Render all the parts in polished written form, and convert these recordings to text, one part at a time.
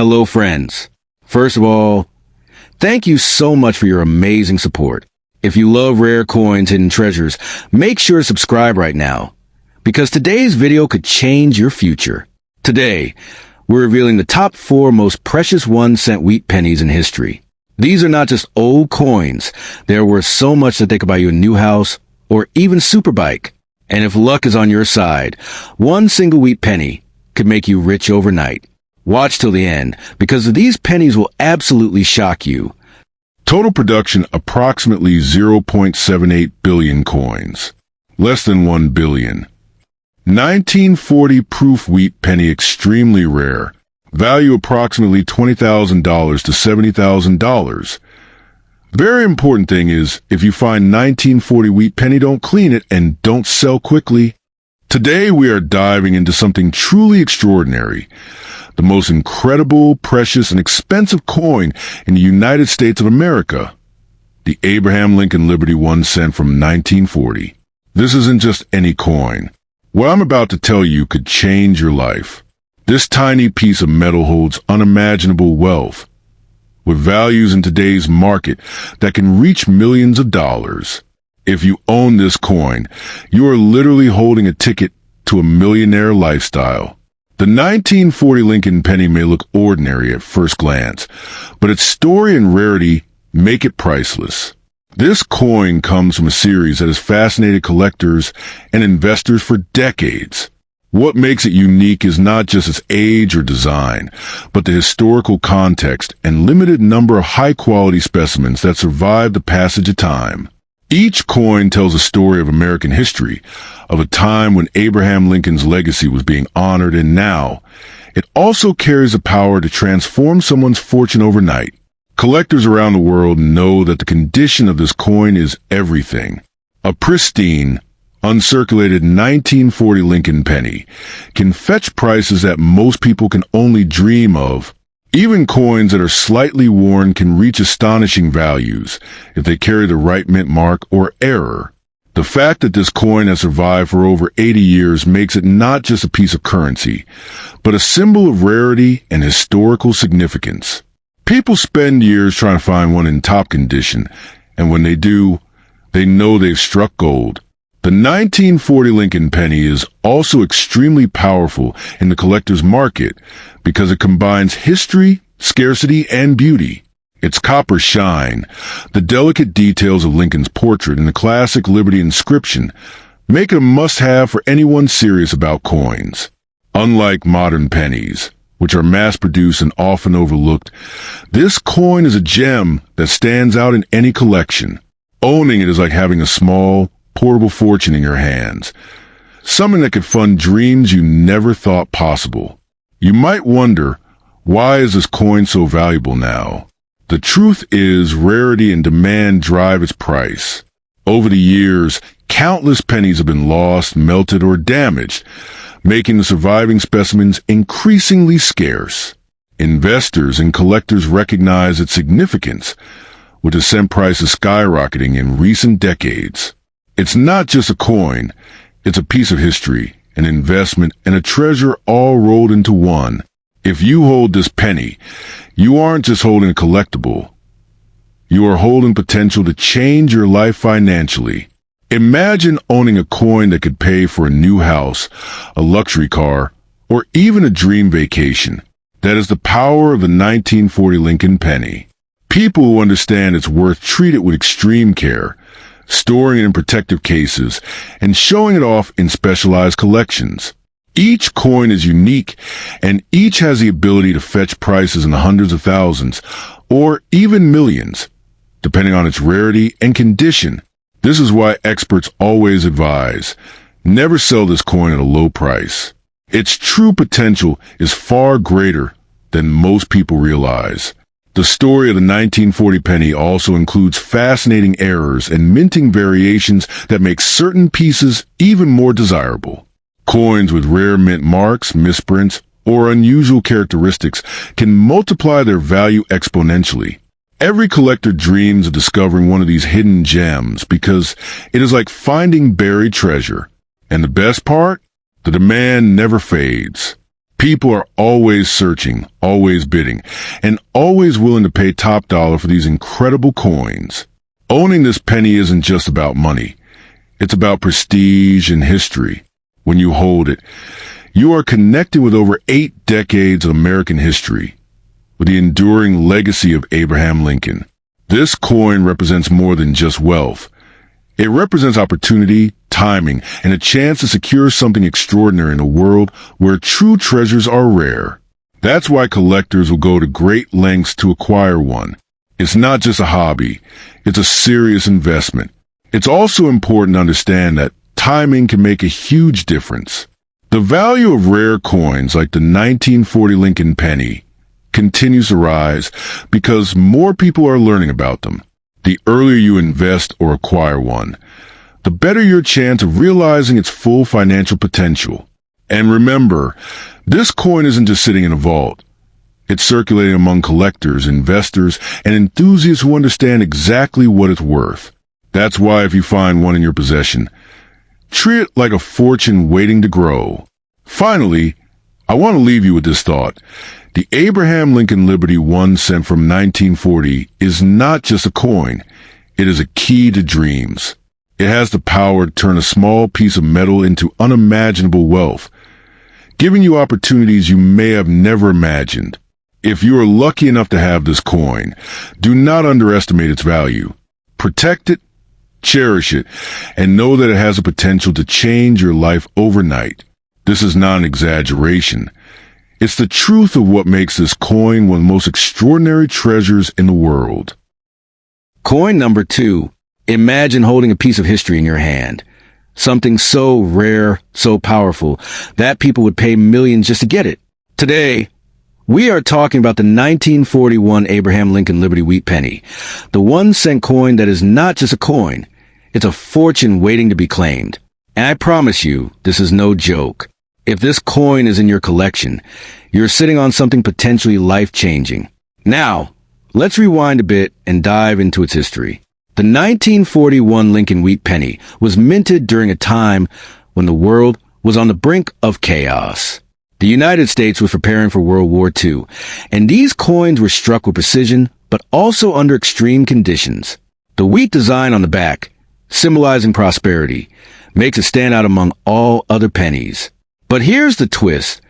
Hello, friends. First of all, thank you so much for your amazing support. If you love rare coins, hidden treasures, make sure to subscribe right now, because today's video could change your future. Today, we're revealing the top 4 most precious 1-cent wheat pennies in history. These are not just old coins. They're worth so much that they could buy you a new house or even superbike. And if luck is on your side, one single wheat penny could make you rich overnight. Watch till the end, because these pennies will absolutely shock you. Total production approximately 0.78 billion coins. Less than 1 billion. 1940 proof wheat penny extremely rare. Value approximately $20,000 to $70,000. Very important thing is, if you find 1940 wheat penny, don't clean it and don't sell quickly. Today we are diving into something truly extraordinary. The most incredible, precious, and expensive coin in the United States of America. The Abraham Lincoln Liberty 1 cent from 1940. This isn't just any coin. What I'm about to tell you could change your life. This tiny piece of metal holds unimaginable wealth, with values in today's market that can reach millions of dollars. If you own this coin, you are literally holding a ticket to a millionaire lifestyle. The 1940 Lincoln penny may look ordinary at first glance, but its story and rarity make it priceless. This coin comes from a series that has fascinated collectors and investors for decades. What makes it unique is not just its age or design, but the historical context and limited number of high-quality specimens that survived the passage of time. Each coin tells a story of American history, of a time when Abraham Lincoln's legacy was being honored, and now it also carries the power to transform someone's fortune overnight. Collectors around the world know that the condition of this coin is everything. A pristine, uncirculated 1940 Lincoln penny can fetch prices that most people can only dream of. Even coins that are slightly worn can reach astonishing values if they carry the right mint mark or error. The fact that this coin has survived for over 80 years makes it not just a piece of currency, but a symbol of rarity and historical significance. People spend years trying to find one in top condition, and when they do, they know they've struck gold. The 1940 Lincoln penny is also extremely powerful in the collector's market because it combines history, scarcity, and beauty. Its copper shine, the delicate details of Lincoln's portrait, and the classic Liberty inscription make it a must-have for anyone serious about coins. Unlike modern pennies, which are mass-produced and often overlooked, this coin is a gem that stands out in any collection. Owning it is like having a small, portable fortune in your hands, something that could fund dreams you never thought possible. You might wonder, why is this coin so valuable now? The truth is, rarity and demand drive its price. Over the years, countless pennies have been lost, melted, or damaged, making the surviving specimens increasingly scarce. Investors and collectors recognize its significance, with the cent prices skyrocketing in recent decades. It's not just a coin, it's a piece of history, an investment, and a treasure all rolled into one. If you hold this penny, you aren't just holding a collectible. You are holding potential to change your life financially. Imagine owning a coin that could pay for a new house, a luxury car, or even a dream vacation. That is the power of the 1940 Lincoln penny. People who understand its worth treat it with extreme care, storing it in protective cases, and showing it off in specialized collections. Each coin is unique, and each has the ability to fetch prices in the hundreds of thousands, or even millions, depending on its rarity and condition. This is why experts always advise, never sell this coin at a low price. Its true potential is far greater than most people realize. The story of the 1940 penny also includes fascinating errors and minting variations that make certain pieces even more desirable. Coins with rare mint marks, misprints, or unusual characteristics can multiply their value exponentially. Every collector dreams of discovering one of these hidden gems because it is like finding buried treasure. And the best part? The demand never fades. People are always searching, always bidding, and always willing to pay top dollar for these incredible coins. Owning this penny isn't just about money. It's about prestige and history. When you hold it, you are connected with over 8 decades of American history, with the enduring legacy of Abraham Lincoln. This coin represents more than just wealth. It represents opportunity, timing, and a chance to secure something extraordinary in a world where true treasures are rare. That's why collectors will go to great lengths to acquire one. It's not just a hobby. It's a serious investment. It's also important to understand that timing can make a huge difference. The value of rare coins like the 1940 Lincoln penny continues to rise because more people are learning about them. The earlier you invest or acquire one, the better your chance of realizing its full financial potential. And remember, this coin isn't just sitting in a vault. It's circulating among collectors, investors, and enthusiasts who understand exactly what it's worth. That's why if you find one in your possession, treat it like a fortune waiting to grow. Finally, I want to leave you with this thought. The Abraham Lincoln Liberty 1 cent from 1940 is not just a coin. It is a key to dreams. It has the power to turn a small piece of metal into unimaginable wealth, giving you opportunities you may have never imagined. If you are lucky enough to have this coin, do not underestimate its value. Protect it, cherish it, and know that it has the potential to change your life overnight. This is not an exaggeration. It's the truth of what makes this coin one of the most extraordinary treasures in the world. Coin number 2. Imagine holding a piece of history in your hand. Something so rare, so powerful, that people would pay millions just to get it. Today, we are talking about the 1941 Abraham Lincoln Liberty Wheat Penny, the 1 cent coin that is not just a coin. It's a fortune waiting to be claimed. And I promise you, this is no joke. If this coin is in your collection, you're sitting on something potentially life-changing. Now, let's rewind a bit and dive into its history. The 1941 Lincoln Wheat Penny was minted during a time when the world was on the brink of chaos. The United States was preparing for World War II, and these coins were struck with precision, but also under extreme conditions. The wheat design on the back, symbolizing prosperity, makes it stand out among all other pennies. But here's the twist.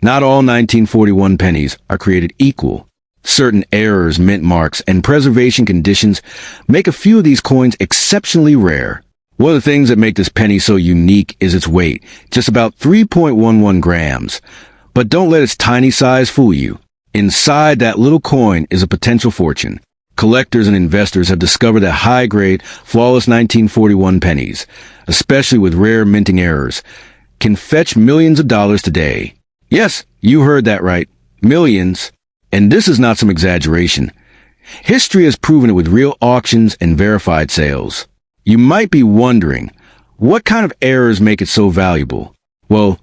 Not all 1941 pennies are created equal. Certain errors, mint marks, and preservation conditions make a few of these coins exceptionally rare. One of the things that make this penny so unique is its weight, just about 3.11 grams. But don't let its tiny size fool you. Inside that little coin is a potential fortune. Collectors and investors have discovered that high-grade, flawless 1941 pennies, especially with rare minting errors, can fetch millions of dollars today. Yes, you heard that right. Millions. And this is not some exaggeration. History has proven it with real auctions and verified sales. You might be wondering, what kind of errors make it so valuable? Well,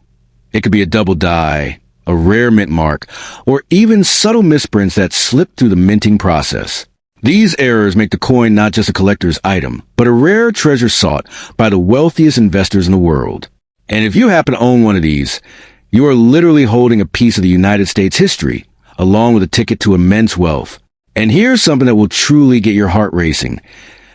it could be a double die, a rare mint mark, or even subtle misprints that slip through the minting process. These errors make the coin not just a collector's item, but a rare treasure sought by the wealthiest investors in the world. And if you happen to own one of these, you are literally holding a piece of the United States history, along with a ticket to immense wealth. And here's something that will truly get your heart racing.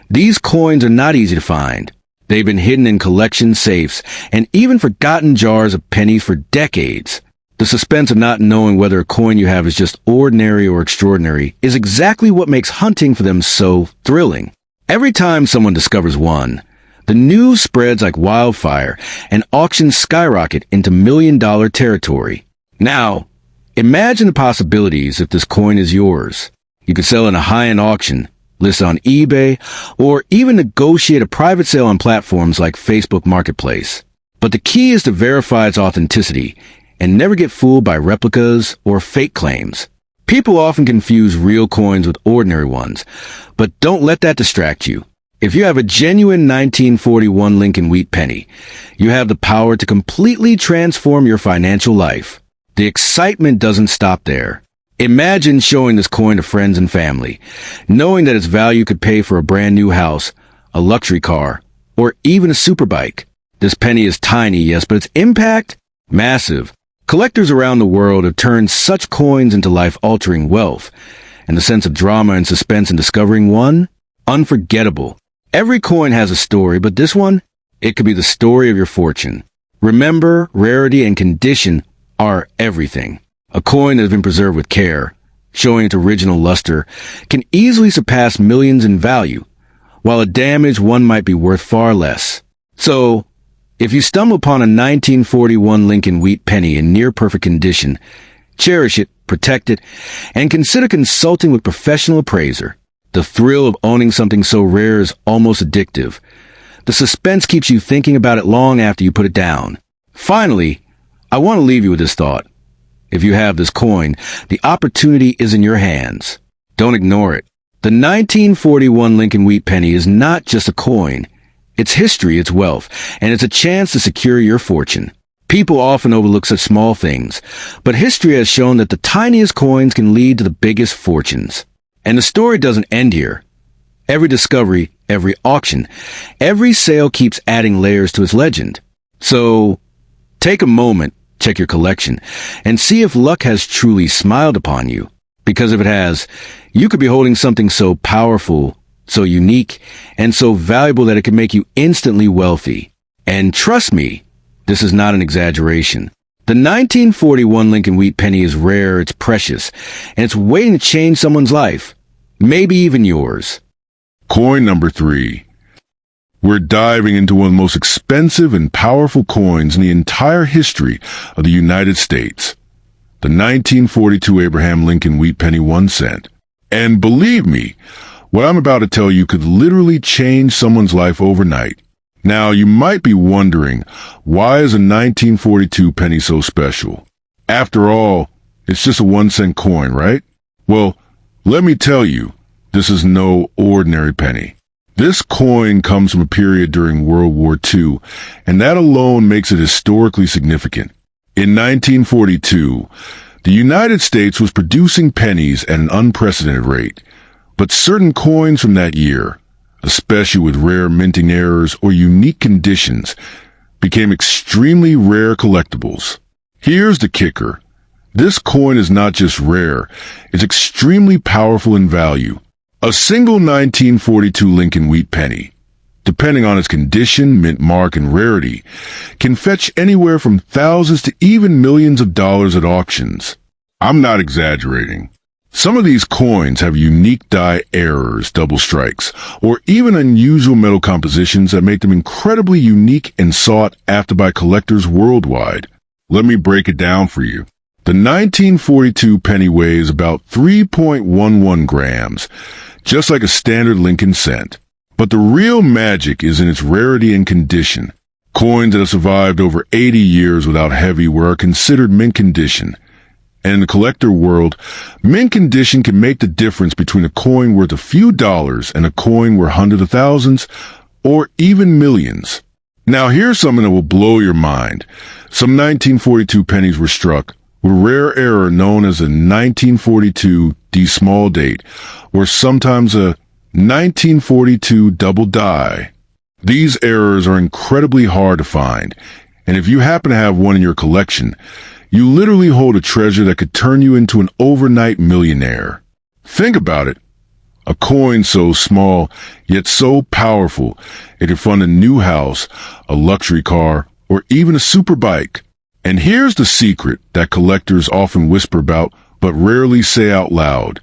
These coins are not easy to find. They've been hidden in collection safes and even forgotten jars of pennies for decades. The suspense of not knowing whether a coin you have is just ordinary or extraordinary is exactly what makes hunting for them so thrilling. Every time someone discovers one, the news spreads like wildfire and auctions skyrocket into million-dollar territory. Now, imagine the possibilities if this coin is yours. You could sell in a high-end auction, list on eBay, or even negotiate a private sale on platforms like Facebook Marketplace. But the key is to verify its authenticity and never get fooled by replicas or fake claims. People often confuse real coins with ordinary ones, but don't let that distract you. If you have a genuine 1941 Lincoln Wheat Penny, you have the power to completely transform your financial life. The excitement doesn't stop there. Imagine showing this coin to friends and family, knowing that its value could pay for a brand new house, a luxury car, or even a superbike. This penny is tiny, yes, but its impact? Massive. Collectors around the world have turned such coins into life-altering wealth, and the sense of drama and suspense in discovering one, unforgettable. Every coin has a story, but this one, it could be the story of your fortune. Remember, rarity and condition are everything. A coin that has been preserved with care, showing its original luster, can easily surpass millions in value, while a damaged one might be worth far less. So, if you stumble upon a 1941 Lincoln wheat penny in near-perfect condition, cherish it, protect it, and consider consulting with a professional appraiser. The thrill of owning something so rare is almost addictive. The suspense keeps you thinking about it long after you put it down. Finally, I want to leave you with this thought. If you have this coin, the opportunity is in your hands. Don't ignore it. The 1941 Lincoln wheat penny is not just a coin. It's history, it's wealth, and it's a chance to secure your fortune. People often overlook such small things, but history has shown that the tiniest coins can lead to the biggest fortunes. And the story doesn't end here. Every discovery, every auction, every sale keeps adding layers to its legend. So, take a moment, check your collection, and see if luck has truly smiled upon you. Because if it has, you could be holding something so powerful, so unique, and so valuable that it can make you instantly wealthy. And trust me, this is not an exaggeration. The 1941 Lincoln wheat penny is rare, it's precious, and it's waiting to change someone's life. Maybe even yours. Coin number 3. We're diving into one of the most expensive and powerful coins in the entire history of the United States. The 1942 Abraham Lincoln wheat penny 1 cent. And believe me, what I'm about to tell you could literally change someone's life overnight. Now, you might be wondering, why is a 1942 penny so special? After all, it's just a 1 cent coin, right? Well, let me tell you, this is no ordinary penny. This coin comes from a period during World War II, and that alone makes it historically significant. In 1942, the United States was producing pennies at an unprecedented rate. But certain coins from that year, especially with rare minting errors or unique conditions, became extremely rare collectibles. Here's the kicker. This coin is not just rare, it's extremely powerful in value. A single 1942 Lincoln wheat penny, depending on its condition, mint mark, and rarity, can fetch anywhere from thousands to even millions of dollars at auctions. I'm not exaggerating. Some of these coins have unique die errors, double strikes, or even unusual metal compositions that make them incredibly unique and sought after by collectors worldwide. Let me break it down for you. The 1942 penny weighs about 3.11 grams, just like a standard Lincoln cent. But the real magic is in its rarity and condition. Coins that have survived over 80 years without heavy wear are considered mint condition. And in the collector world, mint condition can make the difference between a coin worth a few dollars and a coin worth hundreds of thousands, or even millions. Now here's something that will blow your mind. Some 1942 pennies were struck with a rare error known as a 1942 D small date, or sometimes a 1942 double die. These errors are incredibly hard to find, and if you happen to have one in your collection, you literally hold a treasure that could turn you into an overnight millionaire. Think about it. A coin so small, yet so powerful, it could fund a new house, a luxury car, or even a super bike. And here's the secret that collectors often whisper about, but rarely say out loud.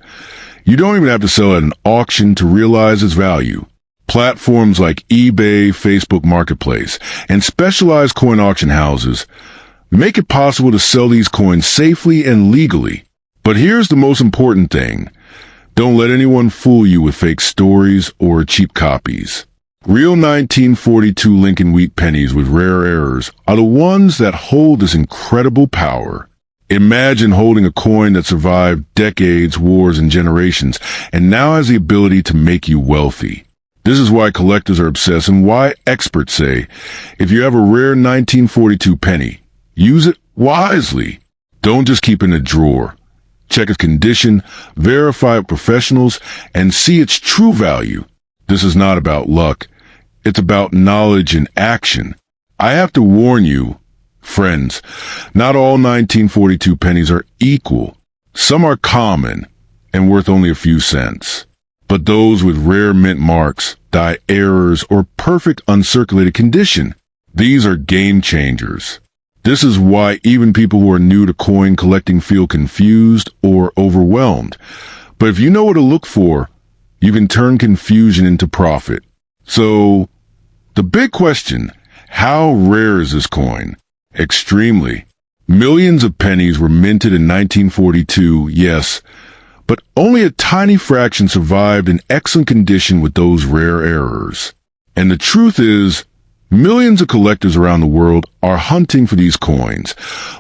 You don't even have to sell at an auction to realize its value. Platforms like eBay, Facebook Marketplace, and specialized coin auction houses make it possible to sell these coins safely and legally. But here's the most important thing. Don't let anyone fool you with fake stories or cheap copies. Real 1942 Lincoln wheat pennies with rare errors are the ones that hold this incredible power. Imagine holding a coin that survived decades, wars, and generations, and now has the ability to make you wealthy. This is why collectors are obsessed and why experts say, if you have a rare 1942 penny, use it wisely. Don't just keep it in a drawer. Check its condition, verify with professionals, and see its true value. This is not about luck. It's about knowledge and action. I have to warn you, Friends, not all 1942 pennies are equal. Some are common and worth only a few cents. But those with rare mint marks, die errors, or perfect uncirculated condition, these are game changers. This is why even people who are new to coin collecting feel confused or overwhelmed. But if you know what to look for, you can turn confusion into profit. So, the big question, how rare is this coin? Extremely. Millions of pennies were minted in 1942, yes, but only a tiny fraction survived in excellent condition with those rare errors. And the truth is, millions of collectors around the world are hunting for these coins,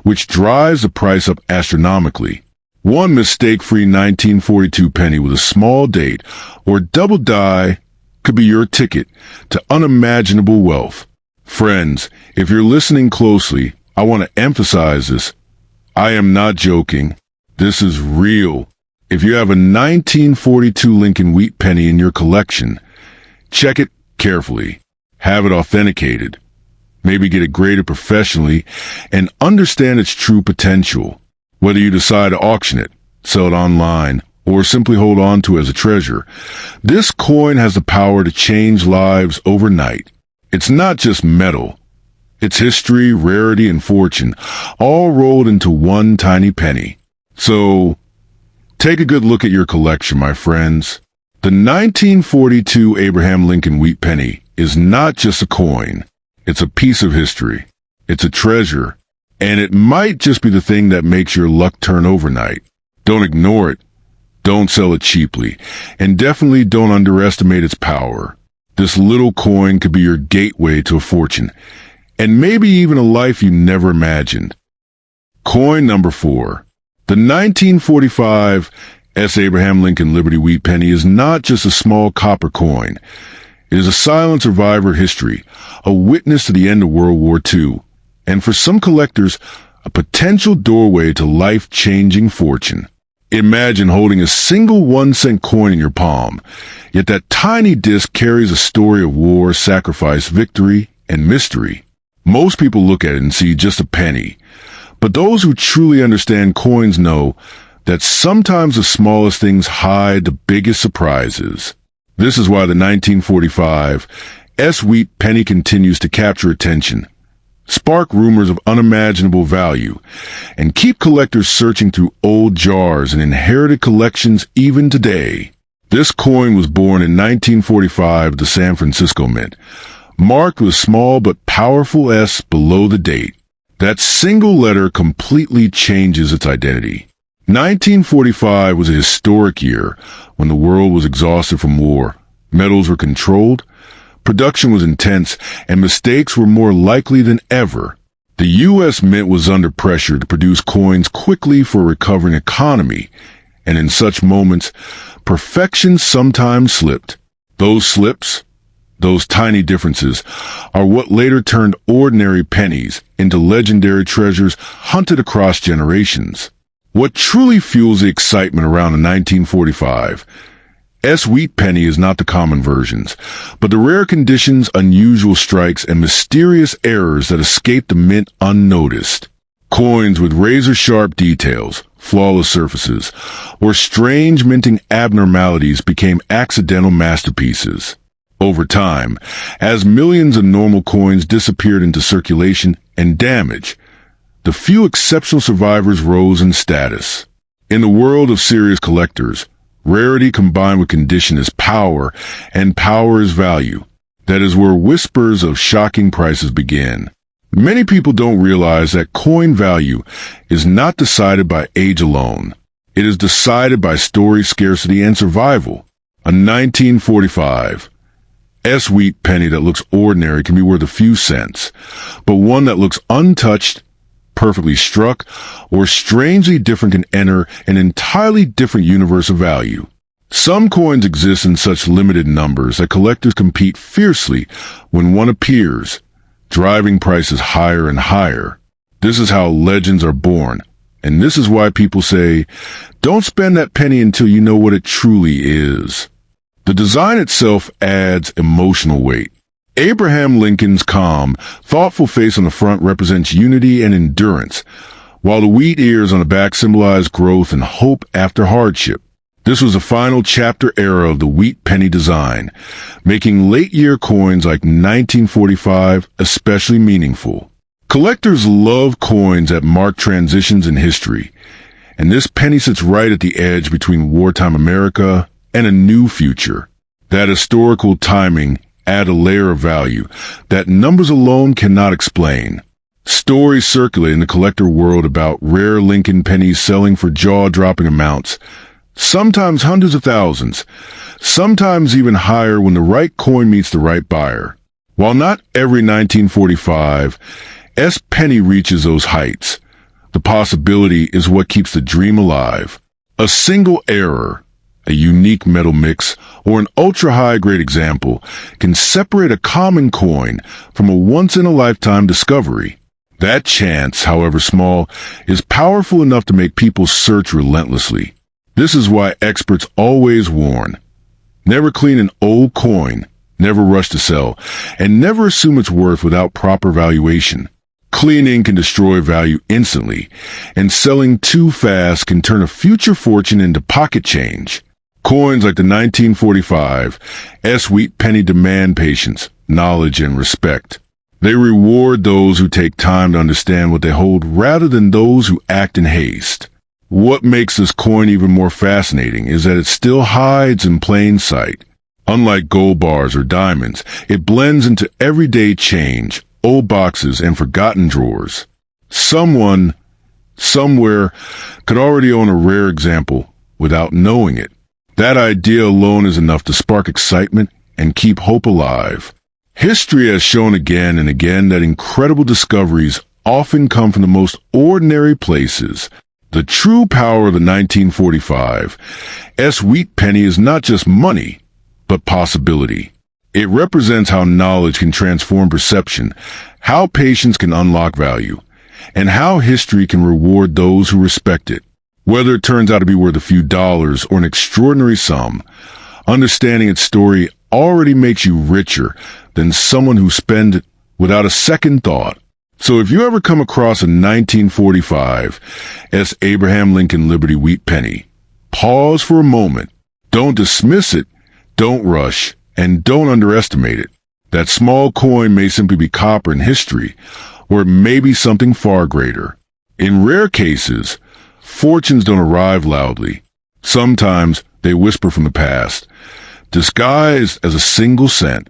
which drives the price up astronomically. One mistake-free 1942 penny with a small date or double die could be your ticket to unimaginable wealth. Friends, if you're listening closely, I want to emphasize this. I am not joking. This is real. If you have a 1942 Lincoln wheat penny in your collection, check it carefully. Have it authenticated. Maybe get it graded professionally and understand its true potential. Whether you decide to auction it, sell it online, or simply hold on to it as a treasure, this coin has the power to change lives overnight. It's not just metal. It's history, rarity, and fortune, all rolled into one tiny penny. So, take a good look at your collection, my friends. The 1942 Abraham Lincoln wheat penny is not just a coin. It's a piece of history. It's a treasure. And it might just be the thing that makes your luck turn overnight. Don't ignore it. Don't sell it cheaply. And definitely don't underestimate its power. This little coin could be your gateway to a fortune, and maybe even a life you never imagined. Coin number 4. The 1945 S. Abraham Lincoln Liberty Wheat Penny is not just a small copper coin. It is a silent survivor of history, a witness to the end of World War II, and for some collectors, a potential doorway to life-changing fortune. Imagine holding a single 1-cent coin in your palm, yet that tiny disc carries a story of war, sacrifice, victory, and mystery. Most people look at it and see just a penny, but those who truly understand coins know that sometimes the smallest things hide the biggest surprises. This is why the 1945 S. Wheat Penny continues to capture attention, spark rumors of unimaginable value, and keep collectors searching through old jars and inherited collections even today. This coin was born in 1945 at the San Francisco Mint, marked with a small but powerful S below the date. That single letter completely changes its identity. 1945 was a historic year when the world was exhausted from war. Metals were controlled, production was intense, and mistakes were more likely than ever. The U.S. Mint was under pressure to produce coins quickly for a recovering economy, and in such moments, perfection sometimes slipped. Those slips, those tiny differences, are what later turned ordinary pennies into legendary treasures hunted across generations. What truly fuels the excitement around the 1945 S. Wheat Penny is not the common versions, but the rare conditions, unusual strikes, and mysterious errors that escape the mint unnoticed. Coins with razor-sharp details, flawless surfaces, or strange minting abnormalities became accidental masterpieces. Over time, as millions of normal coins disappeared into circulation and damage, the few exceptional survivors rose in status. In the world of serious collectors, rarity combined with condition is power, and power is value. That is where whispers of shocking prices begin. Many people don't realize that coin value is not decided by age alone. It is decided by story, scarcity, and survival. A 1945 S. Wheat Penny that looks ordinary can be worth a few cents, but one that looks untouched, perfectly struck, or strangely different can enter an entirely different universe of value. Some coins exist in such limited numbers that collectors compete fiercely when one appears, driving prices higher and higher. This is how legends are born, and this is why people say, don't spend that penny until you know what it truly is. The design itself adds emotional weight. Abraham Lincoln's calm, thoughtful face on the front represents unity and endurance, while the wheat ears on the back symbolize growth and hope after hardship. This was the final chapter era of the wheat penny design, making late-year coins like 1945 especially meaningful. Collectors love coins that mark transitions in history, and this penny sits right at the edge between wartime America and a new future. That historical timing adds a layer of value that numbers alone cannot explain. Stories circulate in the collector world about rare Lincoln pennies selling for jaw-dropping amounts, sometimes hundreds of thousands, sometimes even higher when the right coin meets the right buyer. While not every 1945 penny reaches those heights, the possibility is what keeps the dream alive. A single error, a unique metal mix, or an ultra-high-grade example can separate a common coin from a once-in-a-lifetime discovery. That chance, however small, is powerful enough to make people search relentlessly. This is why experts always warn: never clean an old coin, never rush to sell, and never assume its worth without proper valuation. Cleaning can destroy value instantly, and selling too fast can turn a future fortune into pocket change. Coins like the 1945 wheat penny demand patience, knowledge, and respect. They reward those who take time to understand what they hold rather than those who act in haste. What makes this coin even more fascinating is that it still hides in plain sight. Unlike gold bars or diamonds, it blends into everyday change, old boxes, and forgotten drawers. Someone, somewhere, could already own a rare example without knowing it. That idea alone is enough to spark excitement and keep hope alive. History has shown again and again that incredible discoveries often come from the most ordinary places. The true power of the 1945 wheat penny is not just money, but possibility. It represents how knowledge can transform perception, how patience can unlock value, and how history can reward those who respect it. Whether it turns out to be worth a few dollars or an extraordinary sum, understanding its story already makes you richer than someone who spends it without a second thought. So if you ever come across a 1945 Abraham Lincoln Liberty wheat penny, pause for a moment. Don't dismiss it, don't rush, and don't underestimate it. That small coin may simply be copper in history, or it may be something far greater. In rare cases, fortunes don't arrive loudly. Sometimes they whisper from the past, disguised as a single cent.